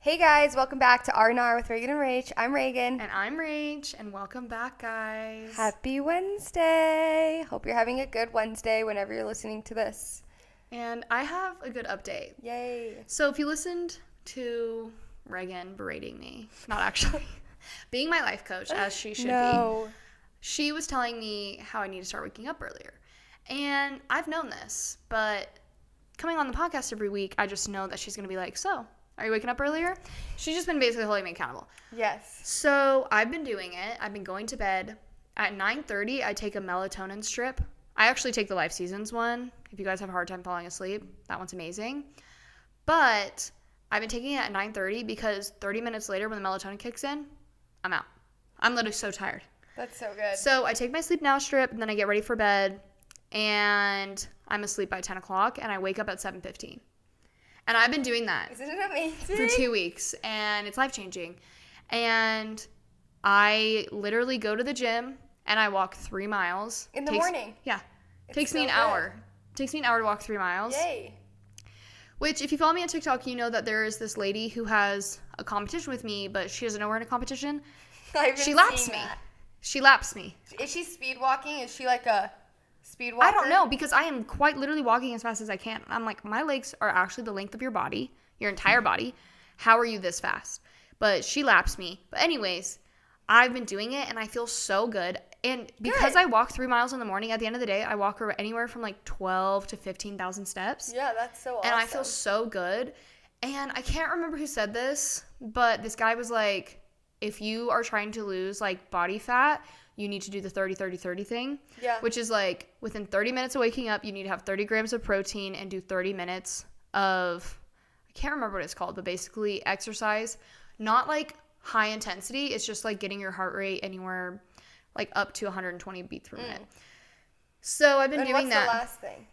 Hey guys, welcome back to R&R with Reagan and Rach. I'm Reagan. And I'm Rach, and welcome back, guys. Happy Wednesday. Hope you're having a good Wednesday whenever you're listening to this. And I have a good update. Yay. So if you listened to Reagan berating me, not actually, being my life coach, as she should be, she was telling me how I need to start waking up earlier. And I've known this, but coming on the podcast every week, I just know that she's going to be like, so, are you waking up earlier? She's just been basically holding me accountable. Yes. So I've been doing it. I've been going to bed. At 9:30, I take a melatonin strip. I actually take the Life Seasons one. If you guys have a hard time falling asleep, that one's amazing. But I've been taking it at 9:30 because 30 minutes later when the melatonin kicks in, I'm out. I'm literally so tired. That's so good. So I take my Sleep Now strip, and then I get ready for bed, and I'm asleep by 10 o'clock, and I wake up at 7:15. And I've been doing that. Isn't it amazing? For 2 weeks, and it's life-changing. And I literally go to the gym, and I walk 3 miles. In the morning? Yeah. It's Takes me so an good. hour. Takes me an hour to walk 3 miles. Yay. Which, if you follow me on TikTok, you know that there is this lady who has a competition with me, but she doesn't know we're in a competition. She laps me. She laps me. Is she speed walking? Is she like a speed walker? I don't know, because I am quite literally walking as fast as I can. I'm like, my legs are actually the length of your body, your entire body. How are you this fast? But she laps me. But anyways, I've been doing it, and I feel so good. And because I walk 3 miles in the morning, at the end of the day, I walk anywhere from like 12 to 15,000 steps. Yeah, that's so awesome. And I feel so good. And I can't remember who said this, but this guy was like, if you are trying to lose like body fat, you need to do the 30-30-30 thing. Yeah. Which is like within 30 minutes of waking up, you need to have 30 grams of protein and do 30 minutes of, I can't remember what it's called, but basically exercise. Not like high intensity. It's just like getting your heart rate anywhere like up to 120 beats per minute. So I've been doing that. What's the last thing?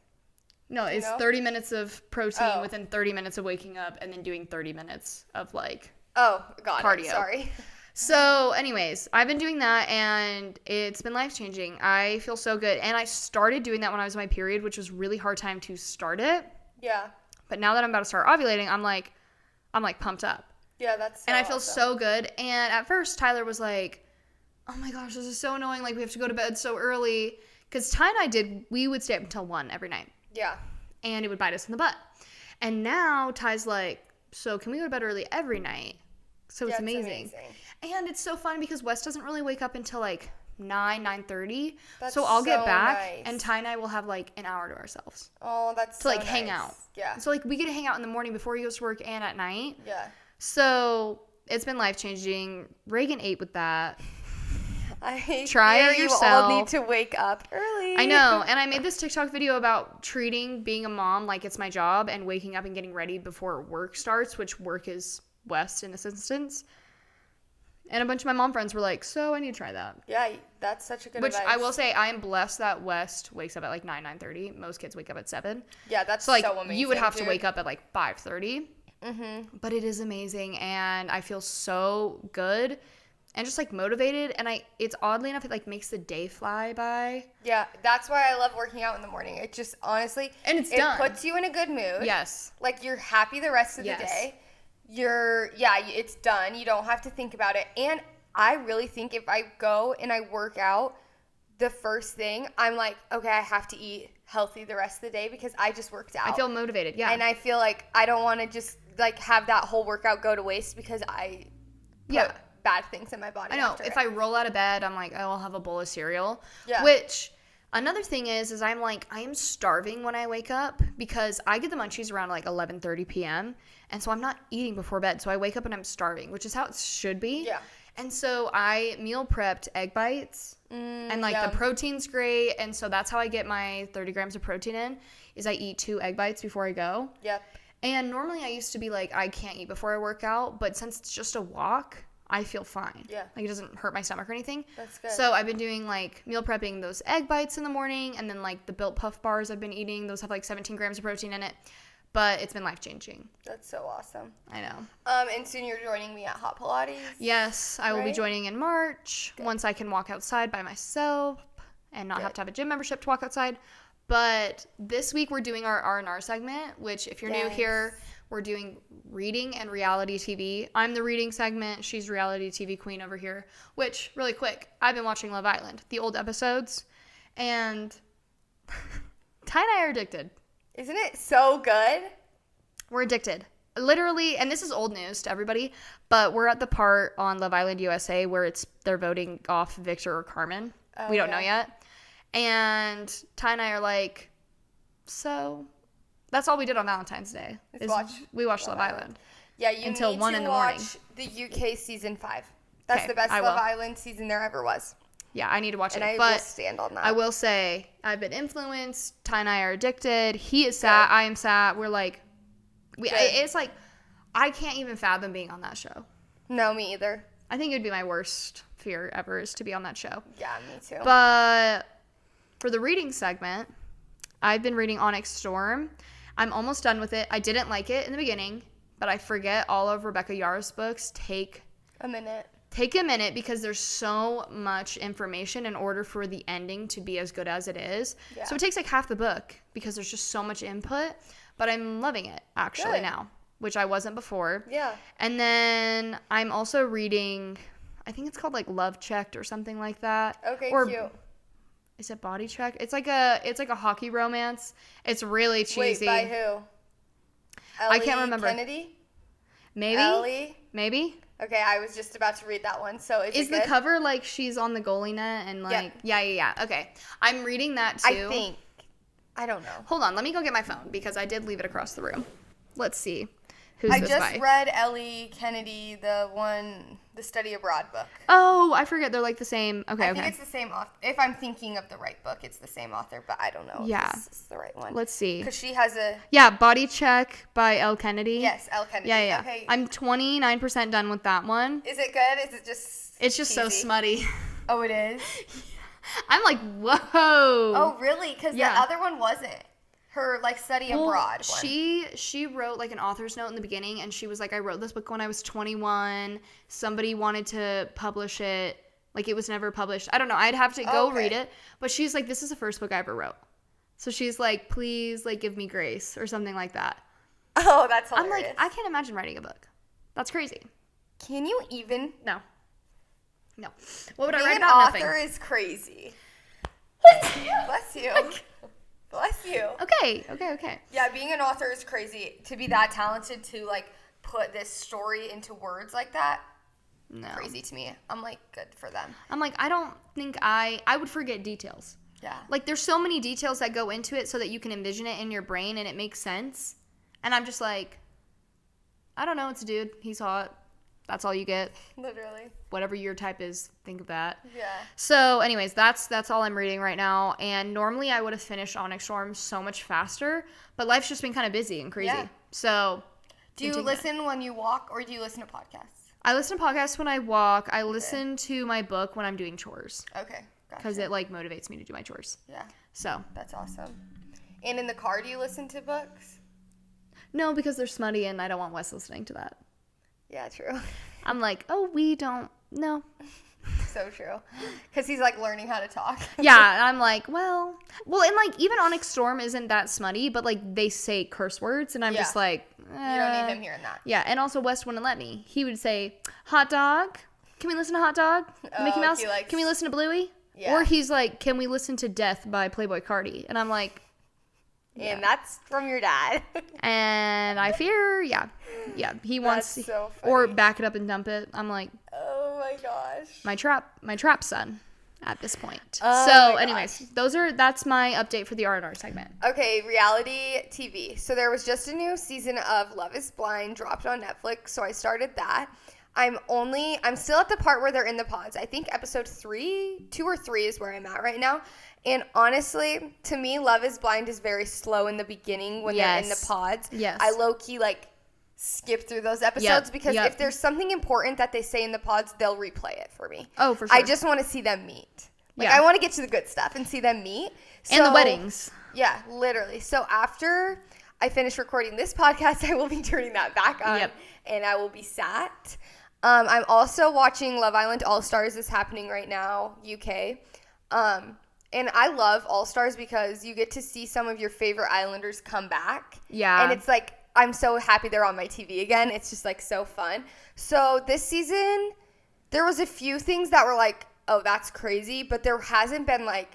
No, it's 30 minutes of protein within 30 minutes of waking up, and then doing 30 minutes of like cardio. Sorry. So anyways, I've been doing that, and it's been life-changing. I feel so good. And I started doing that when I was in my period, which was really hard time to start it. Yeah. But now that I'm about to start ovulating, I'm like pumped up. Yeah, that's so And I feel awesome. so good. And at first, Tyler was like, oh my gosh, this is so annoying. Like, we have to go to bed so early. Because Ty and I we would stay up until 1 every night. Yeah. And it would bite us in the butt. And now Ty's like, so can we go to bed early every night? So it's amazing. And it's so fun because Wes doesn't really wake up until like 9:30. So I'll get back and Ty and I will have like an hour to ourselves. Oh, that's to like hang out. Yeah. So like we get to hang out in the morning before he goes to work and at night. Yeah. So it's been life-changing. Reagan ate with that. Try it yourself. You all need to wake up early. I know. And I made this TikTok video about treating being a mom like it's my job and waking up and getting ready before work starts, which work is West in this instance. And a bunch of my mom friends were like, so I need to try that. Yeah, that's such a good advice. advice. I will say I am blessed that West wakes up at like 9:30. Most kids wake up at 7. Yeah, that's so like so amazing, you would have to wake up at like 5:30. Mm-hmm. But it is amazing, and I feel so good and just like motivated. And it's oddly enough, it like makes the day fly by. Yeah, that's why I love working out in the morning. It just honestly, and it puts you in a good mood. Yes. Like you're happy the rest of the day. It's done. You don't have to think about it. And I really think if I go and I work out the first thing, I'm like, okay, I have to eat healthy the rest of the day because I just worked out. I feel motivated, yeah. And I feel like I don't want to just like have that whole workout go to waste because I put bad things in my body. I know. If I roll out of bed, I'm like, oh, I'll have a bowl of cereal. Yeah. Which another thing is I'm like, I am starving when I wake up because I get the munchies around like 11:30 p.m. And so I'm not eating before bed. So I wake up and I'm starving, which is how it should be. Yeah. And so I meal prepped egg bites. And like the protein's great. And so that's how I get my 30 grams of protein in is I eat 2 egg bites before I go. Yep. And normally I used to be like, I can't eat before I work out. But since it's just a walk, I feel fine. Yeah. Like it doesn't hurt my stomach or anything. That's good. So I've been doing like meal prepping those egg bites in the morning. And then like the Built Puff bars I've been eating. Those have like 17 grams of protein in it. But it's been life-changing. That's so awesome. I know. And soon you're joining me at Hot Pilates. Yes, I will be joining in March. Good. Once I can walk outside by myself and not have to have a gym membership to walk outside. But this week we're doing our R&R segment, which if you're new here, We're doing reading and reality TV. I'm the reading segment. She's reality TV queen over here. Which, really quick, I've been watching Love Island, the old episodes, and Ty and I are addicted. Isn't it so good? We're addicted. Literally, and this is old news to everybody, but we're at the part on Love Island USA where they're voting off Victor or Carmen. We don't know yet. And Ty and I are like, so that's all we did on Valentine's Day. We watched Love Island. Yeah, you until need 1 to in the morning. watch the UK season 5. That's Okay, the best I Love will. Island season there ever was. Yeah, I need to watch And it. I But will stand on that. I will say, I've been influenced. Ty and I are addicted. He is sad. I am sad. We're like, it's like, I can't even fathom being on that show. No, me either. I think it would be my worst fear ever is to be on that show. Yeah, me too. But for the reading segment, I've been reading Onyx Storm. I'm almost done with it. I didn't like it in the beginning, but I forget all of Rebecca Yarros' books take a minute because there's so much information in order for the ending to be as good as it is. Yeah. So it takes like half the book because there's just so much input, but I'm loving it actually now, which I wasn't before. Yeah. And then I'm also reading, I think it's called like Love Checked or something like that. Okay, or, cute. Is it Body Check? It's like a hockey romance. It's really cheesy. Wait, by who? I can't remember. Kennedy? Maybe. Ellie? Maybe. Okay, I was just about to read that one. So is it the good? cover like she's on the goalie net and like yeah. Okay. I'm reading that too. I don't know. Hold on, let me go get my phone because I did leave it across the room. Let's see. Who's this by? I just read Ellie Kennedy, the Study Abroad book. Oh, I forget they're like the same. I think it's the same author. If I'm thinking of the right book, it's the same author, but I don't know if this is the right one. Let's see. Because she has a... Yeah, Body Check by Elle Kennedy. Yes, Elle Kennedy. Yeah. Okay. I'm 29% done with that one. Is it good? Is it just It's just cheesy? so smutty. Oh, it is? I'm like, whoa. Oh, really? Because the other one wasn't. Her, like, Study Abroad one. She wrote, like, an author's note in the beginning, and she was like, I wrote this book when I was 21. Somebody wanted to publish it. Like, it was never published. I don't know. I'd have to go read it. But she's like, this is the first book I ever wrote. So she's like, please, like, give me grace or something like that. Oh, that's hilarious. I'm like, I can't imagine writing a book. That's crazy. Can you even? No. What would I write Being about? an Nothing. author is crazy. Bless you. Bless you. Okay. Yeah, being an author is crazy. To be that talented to, like, put this story into words like that, No. crazy to me. I'm like, good for them. I'm like, I don't think I would forget details. Yeah. Like, there's so many details that go into it so that you can envision it in your brain and it makes sense. And I'm just like, I don't know. It's a dude. He's hot. That's all you get. Literally. Whatever your type is, think of that. Yeah. So, anyways, that's all I'm reading right now. And normally I would have finished Onyx Storm so much faster, but life's just been kind of busy and crazy. Yeah. So, Do you listen when you walk, or do you listen to podcasts? I listen to podcasts when I walk. I listen to my book when I'm doing chores. Okay. Gotcha. Because it, like, motivates me to do my chores. Yeah. So. That's awesome. And in the car, do you listen to books? No, because they're smutty and I don't want Wes listening to that. Yeah, true. I'm like, oh, we don't, no. So true. Because he's, like, learning how to talk. Yeah, and I'm like, well, and, like, even Onyx Storm isn't that smutty, but, like, they say curse words, and I'm just like, You don't need him hearing that. Yeah, and also Wes wouldn't let me. He would say, hot dog? Can we listen to Hot Dog? Mickey Mouse? Can we listen to Bluey? Yeah. Or he's like, can we listen to Death by Playboi Carti? And I'm like, And that's from your dad. and I fear, yeah, he wants, That's so funny. or back it up and dump it. I'm like, Oh my gosh. my trap son at this point. Oh So my anyways, that's my update for the R&R segment. Okay, reality TV. So there was just a new season of Love is Blind dropped on Netflix, so I started that. I'm still at the part where they're in the pods. I think episode 2 or 3 is where I'm at right now. And honestly, to me, Love is Blind is very slow in the beginning when they're in the pods. Yes. I low-key, like, skip through those episodes because if there's something important that they say in the pods, they'll replay it for me. Oh, for sure. I just want to see them meet. Like, I want to get to the good stuff and see them meet. And the weddings. Yeah, literally. So after I finish recording this podcast, I will be turning that back on and I will be sat. I'm also watching Love Island All-Stars is happening right now, UK. And I love All-Stars because you get to see some of your favorite Islanders come back. Yeah. And it's like I'm so happy they're on my TV again. It's just like so fun. So this season, there was a few things that were like, oh, that's crazy, but there hasn't been like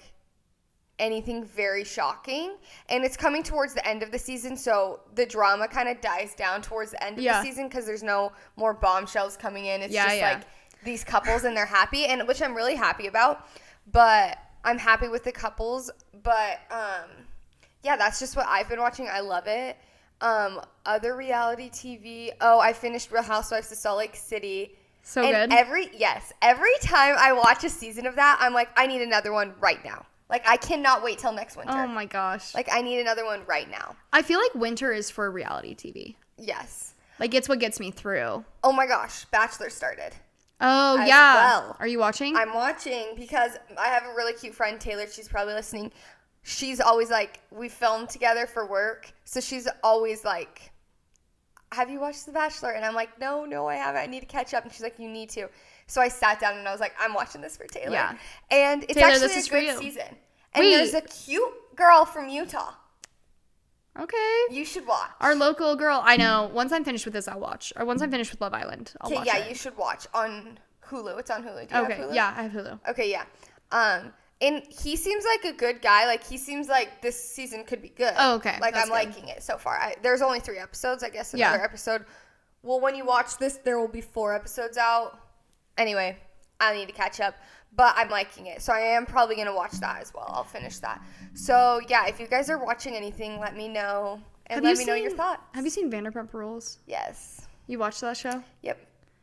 anything very shocking. And it's coming towards the end of the season, so the drama kind of dies down towards the end of the season because there's no more bombshells coming in. It's just like these couples and they're happy, and which I'm really happy about. But I'm happy with the couples. But yeah, that's just what I've been watching. I love it. Other reality TV. Oh, I finished Real Housewives of Salt Lake City. So and good. Every time I watch a season of that, I'm like, I need another one right now. Like, I cannot wait till next winter. Oh my gosh. Like, I need another one right now. I feel like winter is for reality TV. Yes. Like, it's what gets me through. Oh my gosh, Bachelor started. Oh, yeah. Well. Are you watching? I'm watching because I have a really cute friend, Taylor. She's probably listening. She's always like, we film together for work. So she's always like, have you watched The Bachelor? And I'm like, no, I haven't. I need to catch up. And she's like, you need to. So I sat down and I was like, I'm watching this for Taylor. Yeah. And it's Taylor, actually a good season. And there's a cute girl from Utah. Okay. You should watch. Our local girl. I know. Once I'm finished with this, I'll watch. Or once I'm finished with Love Island, I'll watch it. You should watch on Hulu. It's on Hulu. Do you have Hulu? Yeah, I have Hulu. Okay, yeah. And he seems like a good guy. Like, he seems like this season could be good. Oh, okay. Like, I'm liking it so far. There's only 3 episodes. I guess another episode. Well, when you watch this, there will be 4 episodes out. Anyway, I need to catch up. But I'm liking it. So I am probably going to watch that as well. I'll finish that. So, yeah, if you guys are watching anything, let me know. And let me know your thoughts. Have you seen Vanderpump Rules? Yes. You watched that show? Yep.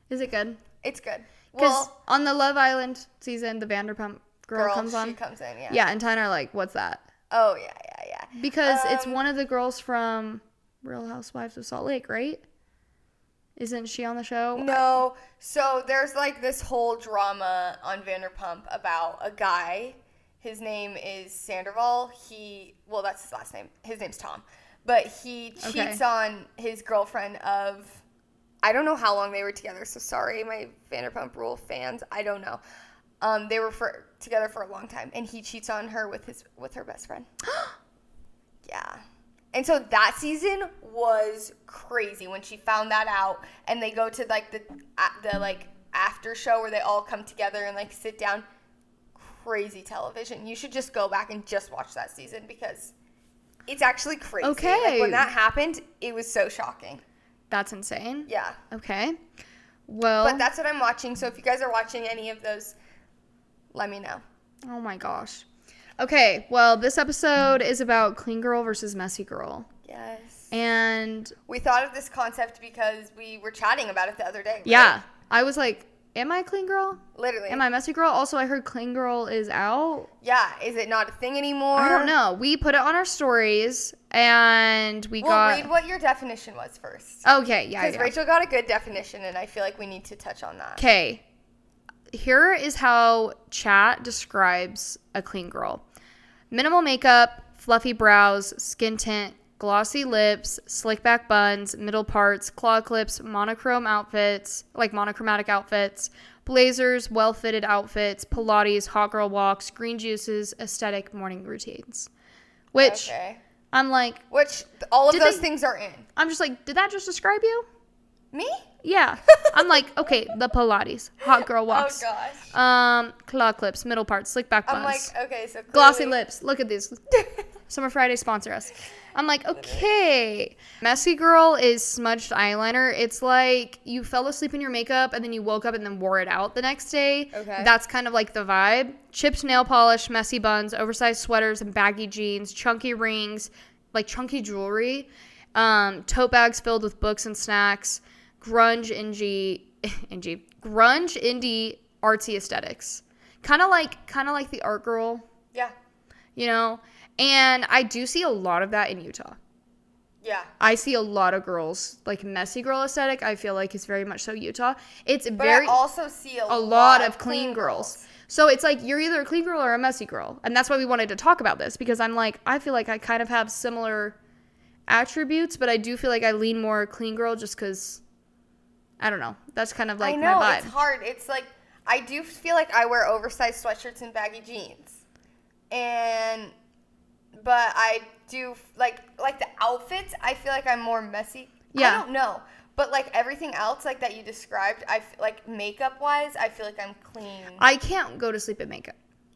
Is it good? It's good. Because on the Love Island season, the Vanderpump girl comes on. She comes in, yeah. Yeah, and Tyner like, what's that? Oh, yeah. Because it's one of the girls from Real Housewives of Salt Lake, right? Isn't she on the show? No. So there's like this whole drama on Vanderpump about a guy. His name is Sandoval. Well, that's his last name. His name's Tom. But he cheats on his girlfriend of, I don't know how long they were together. So sorry, my Vanderpump Rule fans. I don't know. They were together for a long time. And he cheats on her with her best friend. Yeah. And so that season was crazy when she found that out, and they go to like the like after show where they all come together and like sit down. Crazy television. You should just go back and just watch that season because it's actually crazy. Okay. Like when that happened, it was so shocking. That's insane. Yeah. Okay. Well. But that's what I'm watching. So if you guys are watching any of those, let me know. Oh my gosh. Okay, well, this episode is about clean girl versus messy girl. Yes. And we thought of this concept because we were chatting about it the other day. Right? Yeah. I was like, am I a clean girl? Literally. Am I a messy girl? Also, I heard clean girl is out. Yeah. Is it not a thing anymore? I don't know. We put it on our stories and we'll read what your definition was first. Okay, yeah. Because Rachel got a good definition and I feel like we need to touch on that. Okay. Here is how chat describes a clean girl. Minimal makeup, fluffy brows, skin tint, glossy lips, slick back buns, middle parts, claw clips, monochromatic outfits, blazers, well-fitted outfits, Pilates, hot girl walks, green juices, aesthetic morning routines. Which, I'm like... Which, all of those things are in. I'm just like, did that just describe you? Me? Yeah. I'm like, okay, the Pilates, hot girl walks. Oh, gosh. Claw clips, middle parts, slick back buns. I'm like, okay, so clearly... Glossy lips. Look at these. Summer Friday sponsor us. I'm like, okay. Messy girl is smudged eyeliner. It's like you fell asleep in your makeup and then you woke up and then wore it out the next day. Okay. That's kind of like the vibe. Chipped nail polish, messy buns, oversized sweaters and baggy jeans, chunky rings, like chunky jewelry, tote bags filled with books and snacks, grunge indie artsy aesthetics. Kind of like the art girl. Yeah. You know? And I do see a lot of that in Utah. Yeah. I see a lot of girls, like messy girl aesthetic, I feel like is very much so Utah. But I also see a lot of clean girls. So it's like you're either a clean girl or a messy girl. And that's why we wanted to talk about this because I'm like, I feel like I kind of have similar attributes, but I do feel like I lean more clean girl just because, I don't know. That's kind of like my vibe. I know, it's hard. It's like, I do feel like I wear oversized sweatshirts and baggy jeans. And but I do like the outfits. I feel like I'm more messy. Yeah. I don't know. But, like, everything else, like, that you described, like, makeup-wise, I feel like I'm clean. I can't go to sleep in makeup.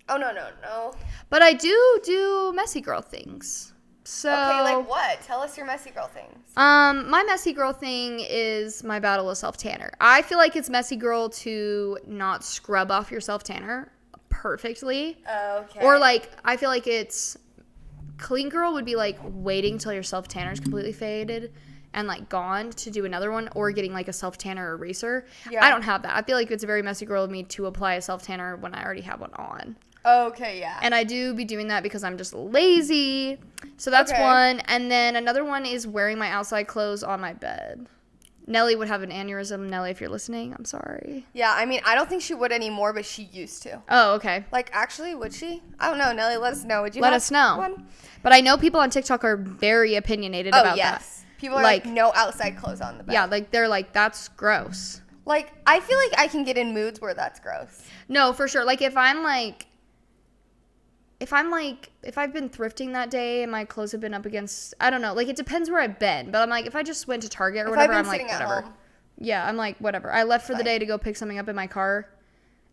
Oh, no. But I do messy girl things. So, okay, like what? Tell us your messy girl things. My messy girl thing is my battle with self-tanner. I feel like it's messy girl to not scrub off your self-tanner perfectly. Okay. Or, like, I feel like it's clean girl would be, like, waiting till your self-tanner is completely faded and like gone to do another one, or getting like a self-tanner eraser. Yeah. I don't have that. I feel like it's a very messy girl of me to apply a self-tanner when I already have one on. Okay, yeah. And I do be doing that because I'm just lazy. So that's one. And then another one is wearing my outside clothes on my bed. Nelly would have an aneurysm. Nelly, if you're listening, I'm sorry. Yeah, I mean, I don't think she would anymore, but she used to. Oh, okay. Like, actually, would she? I don't know. Nelly, let us know. Would you let us know. One? But I know people on TikTok are very opinionated about that. People are like, no outside clothes on the bed. Yeah, like, they're like, that's gross. Like, I feel like I can get in moods where that's gross. No, for sure. Like, if I've been thrifting that day and my clothes have been up against, I don't know, like, it depends where I've been. But I'm like, if I just went to Target or whatever, I'm like, whatever. Yeah, I'm like, whatever. I left for the day to go pick something up in my car.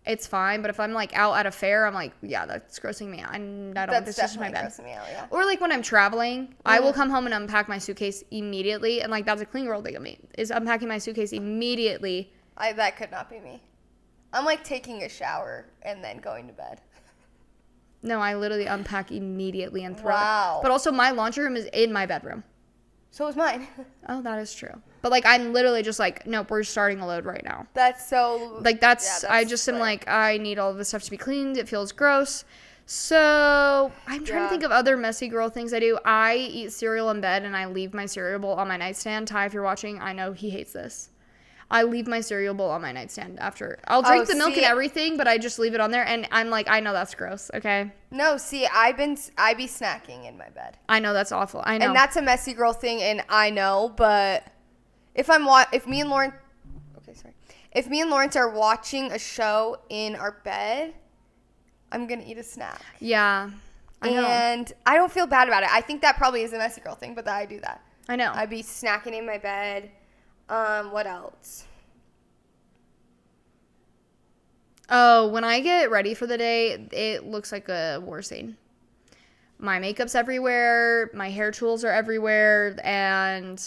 It's fine. But if I'm like out at a fair, I'm like, yeah, that's grossing me out. I don't want this in my bed. Grossing me out, yeah. Or like when I'm traveling, I will come home and unpack my suitcase immediately. And like, that's a clean girl thing of me, is unpacking my suitcase immediately. That could not be me. I'm like taking a shower and then going to bed. No, I literally unpack immediately and throw it. But also, my laundry room is in my bedroom. So is mine. Oh, that is true. But, like, I'm literally just like, nope, we're starting a load right now. That's so... Like, that's I just am like, I need all of this stuff to be cleaned. It feels gross. So, I'm trying to think of other messy girl things I do. I eat cereal in bed, and I leave my cereal bowl on my nightstand. Ty, if you're watching, I know he hates this. I leave my cereal bowl on my nightstand after. I'll drink the milk and everything, but I just leave it on there, and I'm like, I know that's gross, okay? No, see, I be snacking in my bed. I know that's awful. I know. And that's a messy girl thing, and I know, but if me and Lawrence are watching a show in our bed, I'm gonna eat a snack. Yeah. I know. And I don't feel bad about it. I think that probably is a messy girl thing, but I do that. I know. I'd be snacking in my bed. What else? Oh, when I get ready for the day, it looks like a war scene. My makeup's everywhere, my hair tools are everywhere, and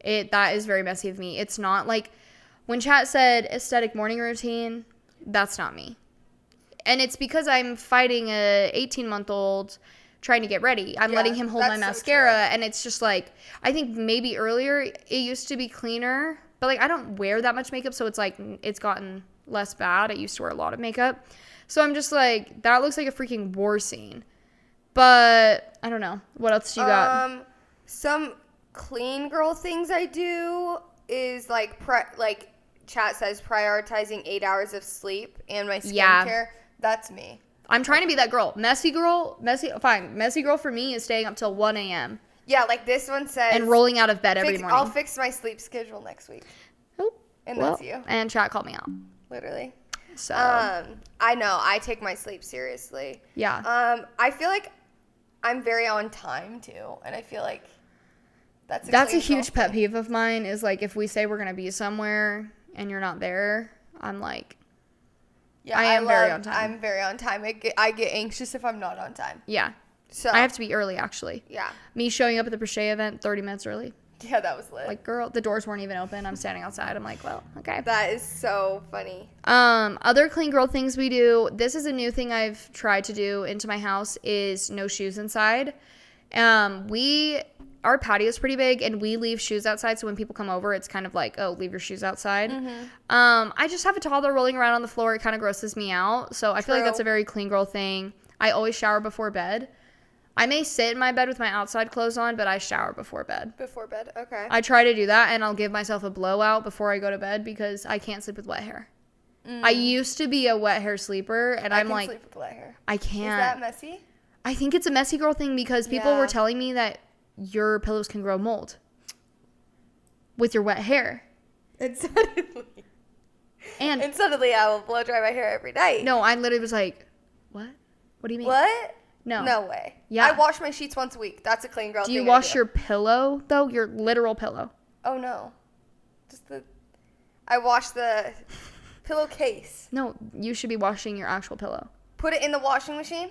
that is very messy of me. It's not like when chat said aesthetic morning routine, that's not me. And it's because I'm fighting a 18-month-old trying to get ready. I'm letting him hold my mascara, and it's just like, I think maybe earlier it used to be cleaner, but like I don't wear that much makeup, so it's like it's gotten less bad. I used to wear a lot of makeup, so I'm just like, that looks like a freaking war scene. But I don't know, what else do you got? Some clean girl things I do is like chat says prioritizing 8 hours of sleep and my skincare. That's me. I'm trying to be that girl. Messy girl for me is staying up till 1 a.m. Yeah, like this one says. And rolling out of bed every morning. I'll fix my sleep schedule next week. Oh, and that's you. And chat called me out. Literally. So. I know. I take my sleep seriously. Yeah. I feel like I'm very on time, too. And I feel like that's a huge pet peeve of mine, is like if we say we're going to be somewhere and you're not there, I'm like... Yeah, I am very on time. I'm very on time. I get anxious if I'm not on time. Yeah. So I have to be early, actually. Yeah. Me showing up at the Brochet event 30 minutes early. Yeah, that was lit. Like, girl, the doors weren't even open. I'm standing outside. I'm like, well, okay. That is so funny. Other clean girl things we do. This is a new thing I've tried to do into my house, is no shoes inside. Our patio is pretty big, and we leave shoes outside, so when people come over, it's kind of like, oh, leave your shoes outside. Mm-hmm. I just have a toddler rolling around on the floor. It kind of grosses me out, so I feel like that's a very clean girl thing. I always shower before bed. I may sit in my bed with my outside clothes on, but I shower before bed. Before bed, okay. I try to do that, and I'll give myself a blowout before I go to bed because I can't sleep with wet hair. I used to be a wet hair sleeper, and I'm like, sleep with wet hair. I can't. Is that messy? I think it's a messy girl thing because people were telling me that your pillows can grow mold with your wet hair. And suddenly I will blow dry my hair every night. No, I literally was like, what? What do you mean? What? No. No way. Yeah. I wash my sheets once a week. That's a clean girl thing. Do you wash your pillow, though? Your literal pillow? Oh, no. I wash the pillowcase. No, you should be washing your actual pillow. Put it in the washing machine?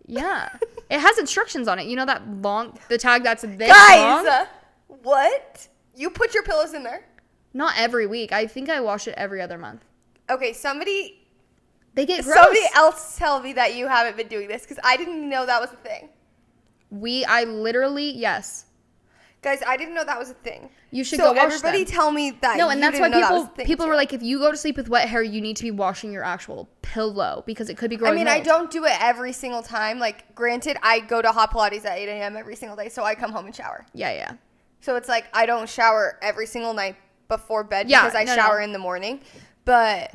Yeah. It has instructions on it. You know the tag that's this long? Guys! What? You put your pillows in there? Not every week. I think I wash it every other month. Okay, They get gross. Somebody else tell me that you haven't been doing this, because I didn't know that was a thing. Yes. Guys, I didn't know that was a thing. You should go wash everybody them. tell me that. No, and that's why people too. were like, if you go to sleep with wet hair, you need to be washing your actual pillow because it could be growing mold. I don't do it every single time. Like, granted, I go to hot Pilates at 8 a.m. every single day, so I come home and shower. Yeah. So it's like I don't shower every single night before bed because I shower in the morning. But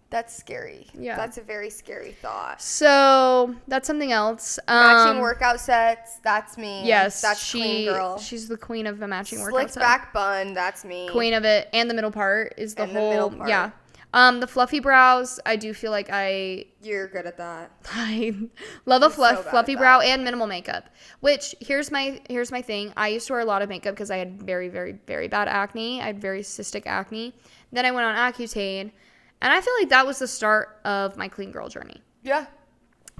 that's scary. Yeah. That's a very scary thought. So that's something else. Matching workout sets. That's me. Yes. That's clean girl. She's the queen of the matching workout set. Slick back bun. That's me. Queen of it. And the middle part is the middle part. Yeah. The fluffy brows, I do feel like You're good at that. I love a fluffy brow and minimal makeup. Which here's my thing. I used to wear a lot of makeup because I had very, very, very bad acne. I had very cystic acne. Then I went on Accutane, and I feel like that was the start of my clean girl journey. Yeah.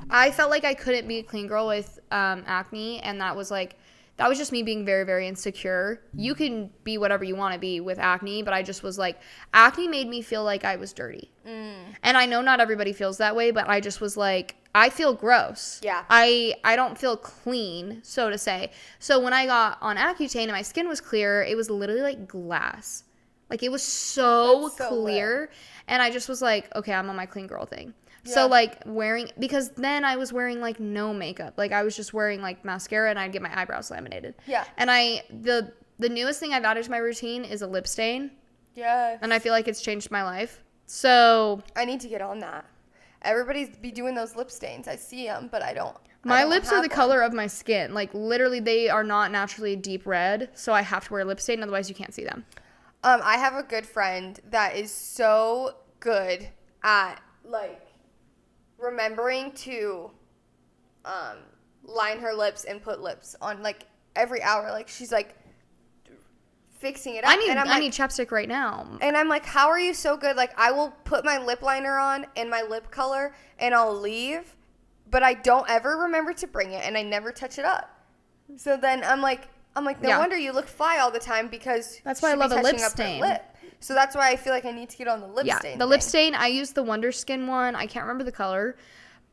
I felt like I couldn't be a clean girl with acne, and that was just me being very, very insecure. You can be whatever you want to be with acne, but I just was like, acne made me feel like I was dirty. And I know not everybody feels that way, but I just was like, I feel gross. Yeah. I don't feel clean, so to say. So when I got on Accutane and my skin was clear, it was literally like glass. Like, it was so clear. Lit. And I just was like, okay, I'm on my clean girl thing. Yeah. So, like, because then I was wearing, like, no makeup. Like, I was just wearing, like, mascara, and I'd get my eyebrows laminated. Yeah. And the newest thing I've added to my routine is a lip stain. Yes. And I feel like it's changed my life. So I need to get on that. Everybody's be doing those lip stains. I see them, but I don't. My lips are the color of my skin. Like, literally, they are not naturally deep red, so I have to wear a lip stain, otherwise you can't see them. I have a good friend that is so good at, like, remembering to line her lips and put lips on, like, every hour. Like, she's, like, fixing it up. I need chapstick right now. And I'm like, how are you so good? Like, I will put my lip liner on and my lip color, and I'll leave, but I don't ever remember to bring it, and I never touch it up. So then I'm like, no wonder you look fly all the time, because that's why I love a lip stain. So that's why I feel like I need to get on the lip stain. Yeah, the lip stain, I use the Wonder Skin one. I can't remember the color,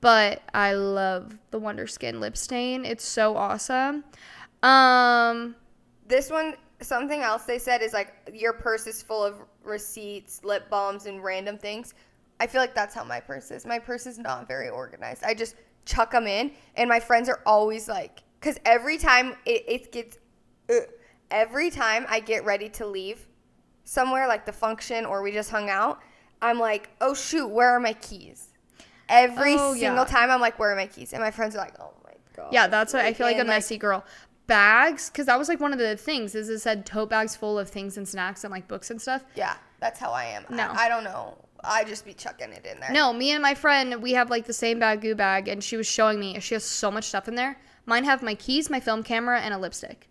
but I love the Wonder Skin lip stain. It's so awesome. This one, something else they said is, like, your purse is full of receipts, lip balms, and random things. I feel like that's how my purse is. My purse is not very organized. I just chuck them in, and my friends are always like, because every time every time I get ready to leave somewhere, like the function or we just hung out, I'm like, oh shoot, where are my keys? Every single time I'm like, where are my keys? And my friends are like, oh my god. Yeah, that's why I feel like a messy girl. Bags, because that was like one of the things, is it said tote bags full of things and snacks and like books and stuff. Yeah, that's how I am. No. I don't know. I just be chucking it in there. No, me and my friend, we have like the same goo bag, and she was showing me, she has so much stuff in there. Mine have my keys, my film camera, and a lipstick.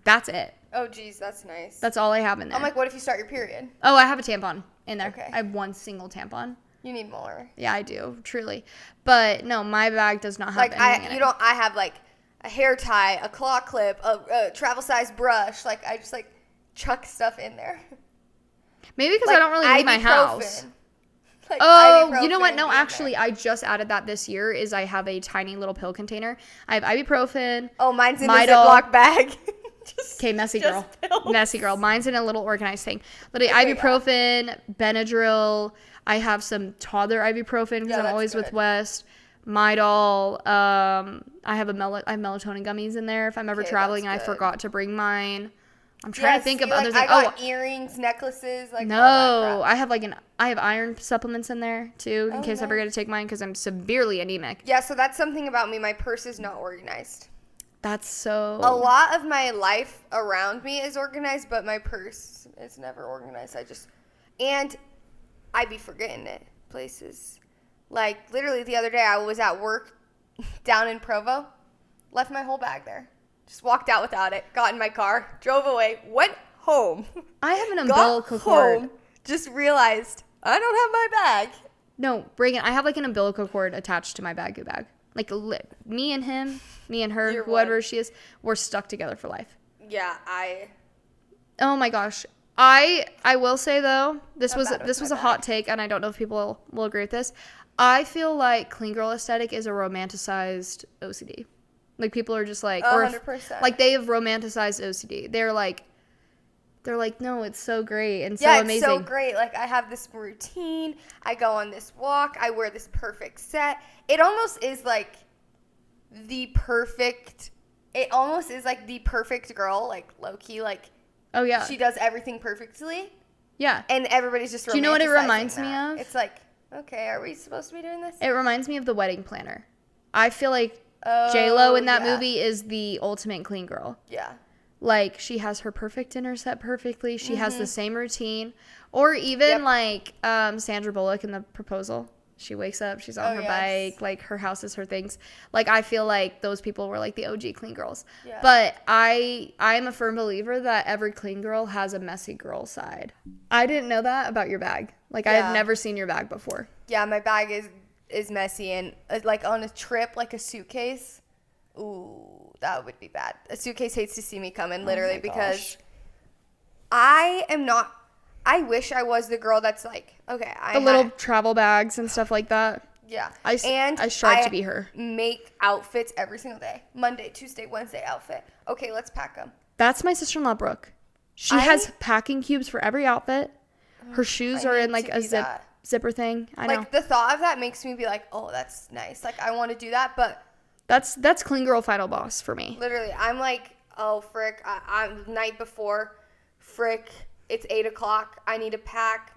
That's it. Oh, geez, that's nice. That's all I have in there. I'm like, what if you start your period? Oh, I have a tampon in there. Okay. I have one single tampon. You need more. Yeah, I do, truly. But no, my bag does not have anything in it. I have like a hair tie, a claw clip, a travel size brush. Like, I just like chuck stuff in there. Maybe because like, I don't really leave my house. Like, oh, you know what? No, actually, I just added that this year. Is I have a tiny little pill container. I have ibuprofen. Oh, mine's in a Ziploc bag. Okay, messy girl. Messy girl. Mine's in a little organized thing. Literally, ibuprofen, Benadryl. I have some toddler ibuprofen because I'm always with West. Midol. I have melatonin gummies in there if I'm ever traveling and I forgot to bring mine. I'm trying to think of other things. I got earrings, necklaces, like no, all that crap. I have iron supplements in there too in case I forget to take mine because I'm severely anemic. Yeah, so that's something about me. My purse is not organized. That's so. A lot of my life around me is organized, but my purse is never organized. And I be forgetting it places. Like, literally the other day I was at work down in Provo. Left my whole bag there. Just walked out without it. Got in my car. Drove away. Went home. I have an umbilical cord. Just realized I don't have my bag. No, Reagan, I have like an umbilical cord attached to my baggy bag. Like me and him, me and her, whoever she is, we're stuck together for life. Yeah, Oh my gosh. I will say though, this was a hot take, and I don't know if people will agree with this. I feel like clean girl aesthetic is a romanticized OCD. Like people are just like, 100%. Like they have romanticized OCD. They're like, no, it's so great and so amazing. Yeah, it's so great. Like I have this routine. I go on this walk. I wear this perfect set. It almost is like the perfect. It almost is like the perfect girl, like low key, like. Oh yeah. She does everything perfectly. Yeah. And everybody's just. Do you know what it reminds me of? It's like, okay, are we supposed to be doing this? It reminds me of The Wedding Planner. I feel like J-Lo in that movie is the ultimate clean girl. Yeah. Like, she has her perfect dinner set perfectly. She has the same routine. Or even, like, Sandra Bullock in The Proposal. She wakes up, she's on her bike. Like, her house is her things. Like, I feel like those people were, like, the OG clean girls. Yeah. But I am a firm believer that every clean girl has a messy girl side. I didn't know that about your bag. Like, I had never seen your bag before. Yeah, my bag is messy. And, like, on a trip, like a suitcase, ooh, that would be bad. A suitcase hates to see me coming, literally, because I am not. I wish I was the girl that's like, okay, little travel bags and stuff like that. Yeah. I strive to be her. Make outfits every single day. Monday, Tuesday, Wednesday outfit. Okay, let's pack them. That's my sister-in-law, Brooke. She has packing cubes for every outfit. Her shoes are in like a zipper thing. I know. Like the thought of that makes me be like, oh, that's nice. Like I want to do that, but that's clean girl final boss for me. Literally, I'm like, oh frick, I'm night before, frick. It's 8:00. I need to pack.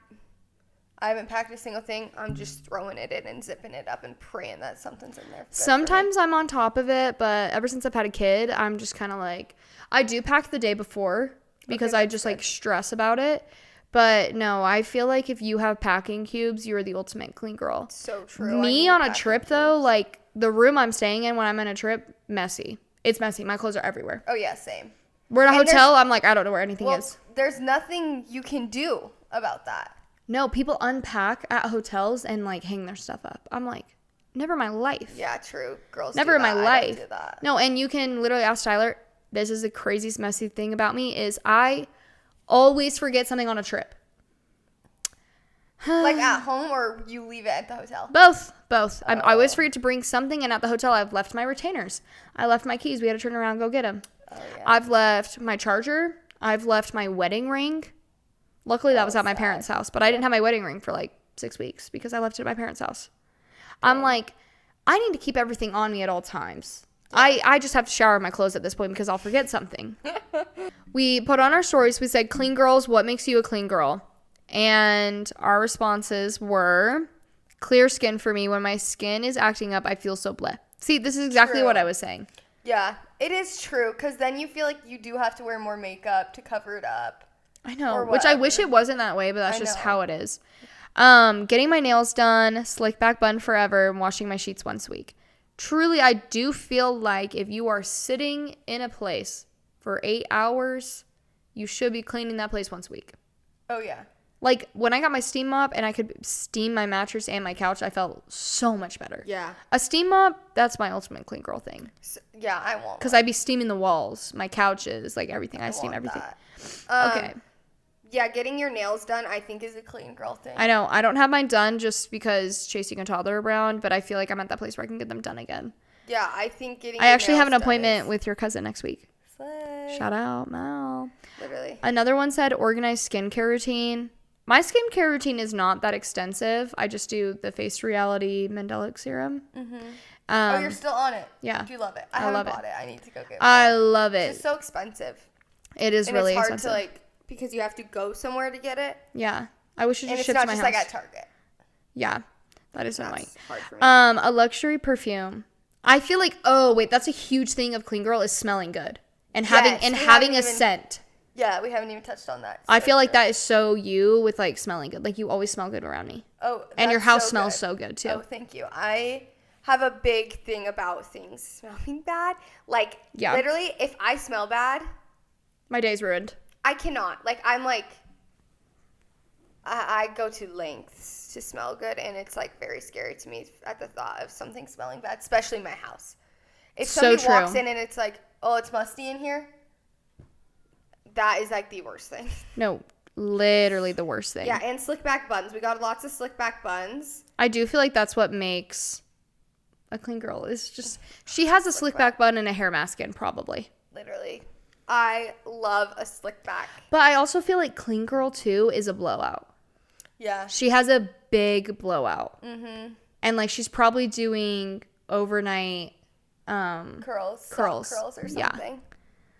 I haven't packed a single thing. I'm just throwing it in and zipping it up and praying that something's in there. Sometimes I'm on top of it, but ever since I've had a kid, I'm just kind of like, I do pack the day before because I just like stress about it. But no, I feel like if you have packing cubes, you're the ultimate clean girl. So true. Me on a trip though, like the room I'm staying in when I'm on a trip, messy. It's messy. My clothes are everywhere. Oh yeah, same. We're in a hotel. I'm like, I don't know where anything is. There's nothing you can do about that. No, people unpack at hotels and like hang their stuff up. I'm like, never in my life. Yeah, true. Girls never do in my that. life. I don't do that. No, and you can literally ask Tyler. This is the craziest messy thing about me is I always forget something on a trip. Like at home or you leave it at the hotel? Both. I always forget to bring something, and at the hotel I've left my retainers. I left my keys. We had to turn around and go get them. Oh, yeah. I've left my charger. I've left my wedding ring. Luckily, that was at my parents' house, but I didn't have my wedding ring for like 6 weeks because I left it at my parents' house. I'm like, I need to keep everything on me at all times. I just have to shower my clothes at this point because I'll forget something. We put on our stories. We said, clean girls, what makes you a clean girl? And our responses were, clear skin for me. When my skin is acting up, I feel so bleh. See, this is exactly what I was saying. Yeah, it is true because then you feel like you do have to wear more makeup to cover it up. I know, which I wish it wasn't that way, but that's just how it is. Getting my nails done, slick back bun forever, and washing my sheets once a week. Truly, I do feel like if you are sitting in a place for 8 hours, you should be cleaning that place once a week. Oh, yeah. Like, when I got my steam mop and I could steam my mattress and my couch, I felt so much better. Yeah. A steam mop, that's my ultimate clean girl thing. Yeah, I won't. Because I'd be steaming the walls, my couches, like everything. I steam everything. Okay. Yeah, getting your nails done, I think, is a clean girl thing. I know. I don't have mine done just because chasing a toddler around, but I feel like I'm at that place where I can get them done again. Yeah, I think getting I actually have an appointment with your cousin next week. Slay. Shout out, Mal. Literally. Another one said organized skincare routine. My skincare routine is not that extensive. I just do the Face Reality Mandelic Serum. Mm-hmm. You're still on it. Yeah. Do you love it? I haven't bought it. I need to go get it. I love it. It's just so expensive. It is really expensive. It's hard to because you have to go somewhere to get it. Yeah. I wish it just shipped to my house. And it's not just like at Target. Yeah. That is annoying. Hard for me. A luxury perfume. I feel like, that's a huge thing of clean girl is smelling good and having a scent. Yeah, we haven't even touched on that. I feel like that is so you with like smelling good. Like you always smell good around me. Oh, and your house smells so good too. Oh, thank you. I have a big thing about things smelling bad. Like, literally, if I smell bad, my day's ruined. I cannot. Like, I'm like, I go to lengths to smell good, and it's like very scary to me at the thought of something smelling bad, especially my house. If somebody walks in and it's like, oh, it's musty in here, that is like the worst thing. No, literally the worst thing. Yeah, and slick back buns. We got lots of slick back buns. I do feel like that's what makes a clean girl. Is just she has a slick back bun and a hair mask in, probably. Literally. I love a slick back. But I also feel like clean girl too is a blowout. Yeah. She has a big blowout. Mm-hmm. And like she's probably doing overnight curls or something. Yeah.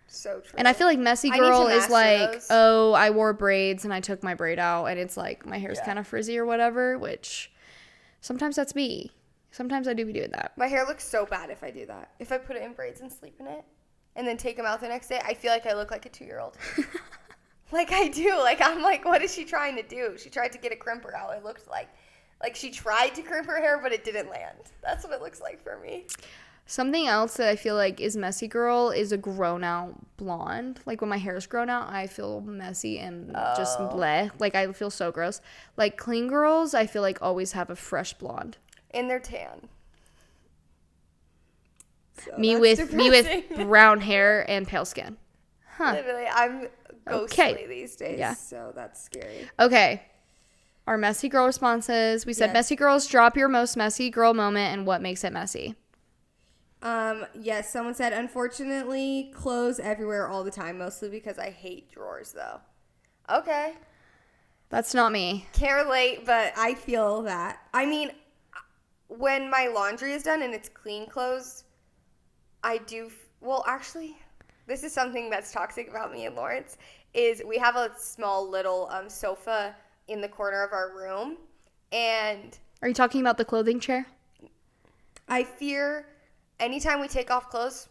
So true. And I feel like messy girl is like, those. Oh, I wore braids and I took my braid out and it's like my hair's kind of frizzy or whatever, which sometimes that's me. Sometimes I do be doing that. My hair looks so bad if I do that. If I put it in braids and sleep in it and then take them out the next day, I feel like I look like a 2-year-old. Like I do. Like I'm like, what is she trying to do? She tried to get a crimper out. It looks like she tried to crimp her hair, but it didn't land. That's what it looks like for me. Something else that I feel like is messy girl is a grown out blonde. Like when my hair's grown out, I feel messy and just bleh. Like I feel so gross. Like clean girls, I feel like always have a fresh blonde. And they're tan. So me with brown hair and pale skin. Huh. Literally, I'm ghostly these days. Yeah. So that's scary. Okay. Our messy girl responses. We said messy girls, drop your most messy girl moment and what makes it messy. Yes, someone said, unfortunately, clothes everywhere all the time, mostly because I hate drawers, though. Okay. That's not me. Can't relate, but I feel that. I mean, when my laundry is done and it's clean clothes, I do, well, actually, this is something that's toxic about me and Lawrence, is we have a small little sofa in the corner of our room, and... Are you talking about the clothing chair? I fear... Anytime we take off clothes,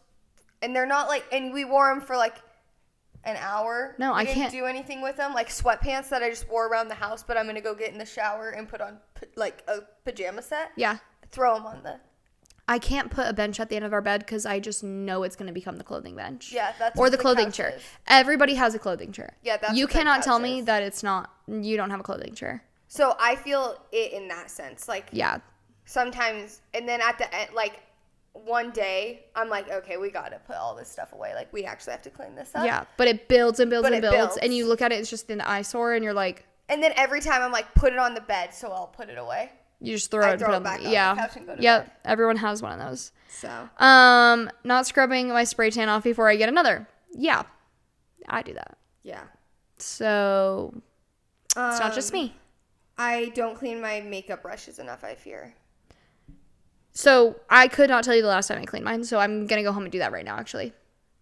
and they're not like, and we wore them for like an hour. No, I can't do anything with them. Like sweatpants that I just wore around the house, but I'm going to go get in the shower and put on like a pajama set. Yeah. Throw them on the. I can't put a bench at the end of our bed because I just know it's going to become the clothing bench. Yeah, that's or the clothing chair. Is. Everybody has a clothing chair. Yeah, that's you cannot tell me that it's not, you don't have a clothing chair. So I feel it in that sense. Like, yeah. Sometimes, and then at the end, like, one day, I'm like, okay, we got to put all this stuff away. Like, we actually have to clean this up. Yeah, but it builds and builds and builds. And you look at it, it's just an eyesore, and you're like... And then every time I'm like, put it on the bed, so I'll put it away. You just throw it and put it back on the couch and go to bed. Everyone has one of those. So. Not scrubbing my spray tan off before I get another. Yeah, I do that. Yeah. So, it's not just me. I don't clean my makeup brushes enough, I fear. So, I could not tell you the last time I cleaned mine, so I'm going to go home and do that right now, actually.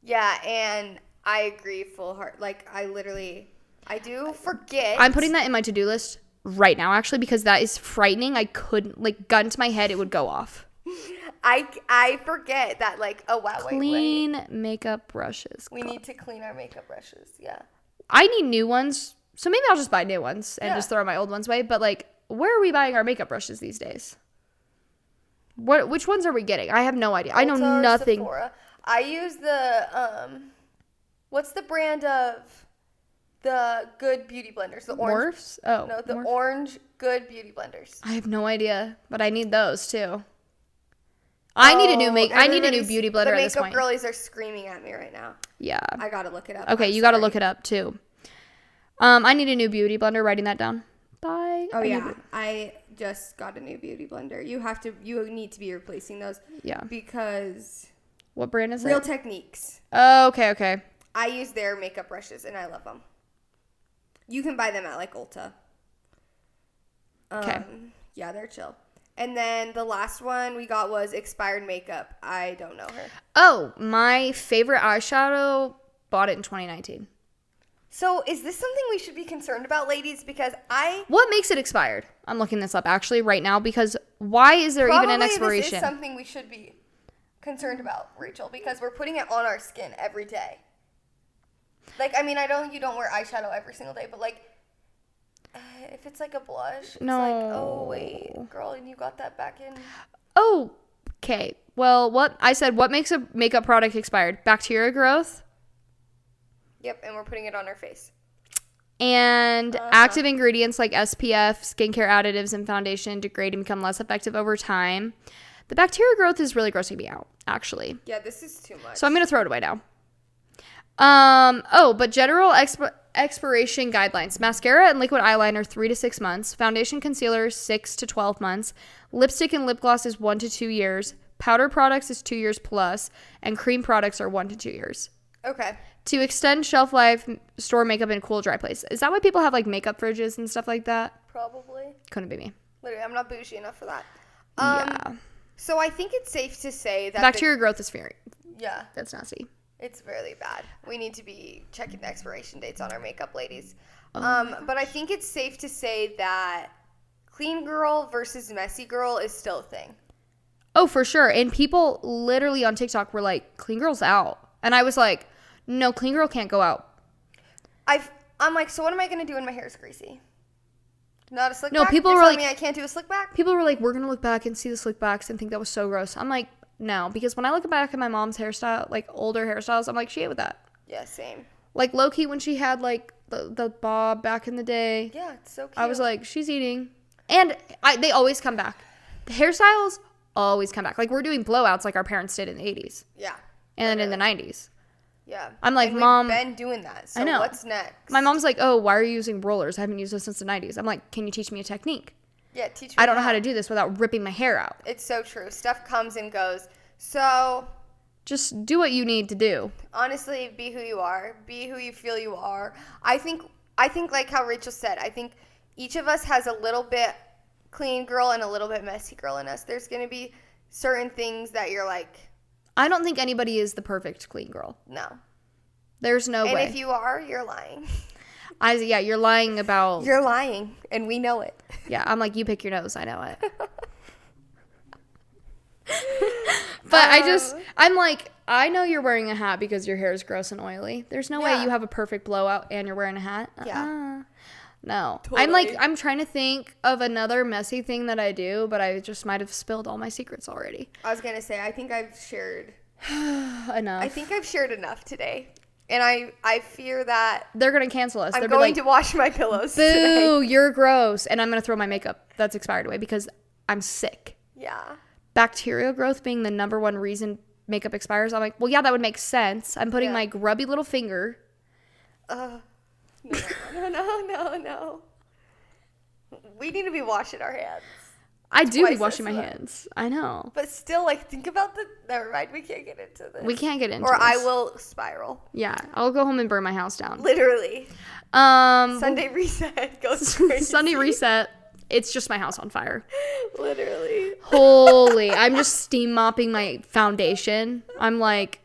Yeah, and I agree full heart. Like, I do forget. I'm putting that in my to-do list right now, actually, because that is frightening. I couldn't, like, gun to my head, it would go off. I forget that, like, oh, wow, Clean makeup brushes. We need to clean our makeup brushes, yeah. I need new ones, so maybe I'll just buy new ones and just throw my old ones away, but, like, where are we buying our makeup brushes these days? Which ones are we getting? I have no idea. I know nothing. Sephora. I use the what's the brand of the good beauty blenders? The orange. Morphs? Oh. No, the orange good beauty blenders. I have no idea, but I need those too. I need a new beauty blender at this point. The makeup girlies are screaming at me right now. Yeah. I got to look it up. Okay, you got to look it up too. I need a new beauty blender. Writing that down. Bye. Oh yeah. I just got a new beauty blender. You need to be replacing those. Yeah. Because what brand is it? Real Techniques. Oh, okay. I use their makeup brushes and I love them. You can buy them at like Ulta. Okay. Yeah, they're chill. And then the last one we got was expired makeup. I don't know her. Oh, my favorite eyeshadow, bought it in 2019. So is this something we should be concerned about, ladies? Because What makes it expired? I'm looking this up actually right now because why is there even an expiration? This is something we should be concerned about, Rachel, because we're putting it on our skin every day. Like, I mean, I know you don't wear eyeshadow every single day, but like, if it's like a blush, it's like, oh wait, girl, and you got that back in. Oh, Okay. Well, what makes a makeup product expired? Bacteria growth. Yep, and we're putting it on our face. And active ingredients like SPF, skincare additives, and foundation degrade and become less effective over time. The bacteria growth is really grossing me out, actually. Yeah, this is too much. So I'm going to throw it away now. But general expiration guidelines. Mascara and liquid eyeliner, 3 to 6 months. Foundation concealer, 6 to 12 months. Lipstick and lip gloss is 1 to 2 years. Powder products is 2 years plus. And cream products are 1 to 2 years. Okay. To extend shelf life, store makeup in a cool, dry place. Is that why people have, like, makeup fridges and stuff like that? Probably. Couldn't be me. Literally, I'm not bougie enough for that. Yeah. So I think it's safe to say that Bacteria growth is fairy. Yeah. That's nasty. It's really bad. We need to be checking the expiration dates on our makeup, ladies. Oh But I think it's safe to say that clean girl versus messy girl is still a thing. Oh, for sure. And people literally on TikTok were like, clean girl's out. And I was like, no, clean girl can't go out. I'm like, so what am I going to do when my hair is greasy? Not a slick No, back? people You're were telling like- me I can't do a slick back? People were like, we're going to look back and see the slick backs and think that was so gross. I'm like, no. Because when I look back at my mom's hairstyle, like older hairstyles, I'm like, she ate with that. Yeah, same. Like low-key when she had like the bob back in the day. Yeah, it's so cute. I was like, she's eating. And they always come back. The hairstyles always come back. Like we're doing blowouts like our parents did in the 80s. Yeah. And then in the 90s. Yeah. I'm like, and Mom. We've been doing that. So I know. what's next? My mom's like, oh, why are you using rollers? I haven't used those since the 90s. I'm like, can you teach me a technique? Yeah, teach me. I don't know how to do this without ripping my hair out. It's so true. Stuff comes and goes. So Just do what you need to do. honestly, be who you are. Be who you feel you are. I think like how Rachel said, I think each of us has a little bit clean girl and a little bit messy girl in us. There's going to be certain things that you're like, I don't think anybody is the perfect clean girl. no. There's no And way. if you are, you're lying. Yeah, you're lying about. You're lying, and we know it. Yeah, I'm like, you pick your nose. I know it. But I'm like, I know you're wearing a hat because your hair is gross and oily. There's no way Yeah. you have a perfect blowout and you're wearing a hat. Yeah. No. Totally. I'm trying to think of another messy thing that I do, but I just might have spilled all my secrets already. I was going to say, I think I've shared Enough. enough today. And I fear that They're going to cancel us. I'm They're going like, to wash my pillows boo, today. you're gross. And I'm going to throw my makeup that's expired away because I'm sick. Yeah. Bacterial growth being the number one reason makeup expires. I'm like, well, yeah, that would make sense. I'm putting my grubby little finger. No. We need to be washing our hands. I do be Twice washing as my much. hands. I know. But still, like, think about never mind, we can't get into this. We can't get into Or this. I will spiral. Yeah, I'll go home and burn my house down. Literally. Sunday Sunday reset goes crazy. Sunday reset. It's just my house on fire. Literally. Holy, I'm just steam mopping my foundation. I'm like,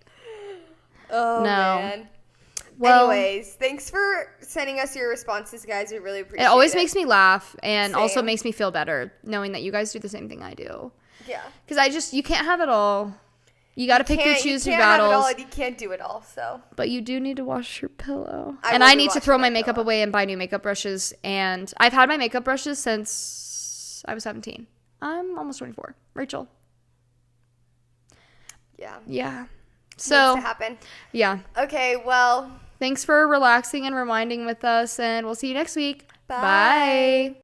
Oh, no. man. Well, Anyways, thanks for sending us your responses, guys. We really appreciate it. it always makes me laugh and also Same. makes me feel better knowing that you guys do the same thing I do. Yeah. Because you can't have it all. You got to pick your choose your You can't have it all battles. and you can't do it all, so. But you do need to wash your pillow. I And will I be need to washing throw my my makeup pillow. away and buy new makeup brushes. And I've had my makeup brushes since I was 17. I'm almost 24. Rachel. Yeah. Yeah. Needs So, to happen. yeah. Okay, well. Thanks for relaxing and reminding with us. And we'll see you next week. Bye. Bye.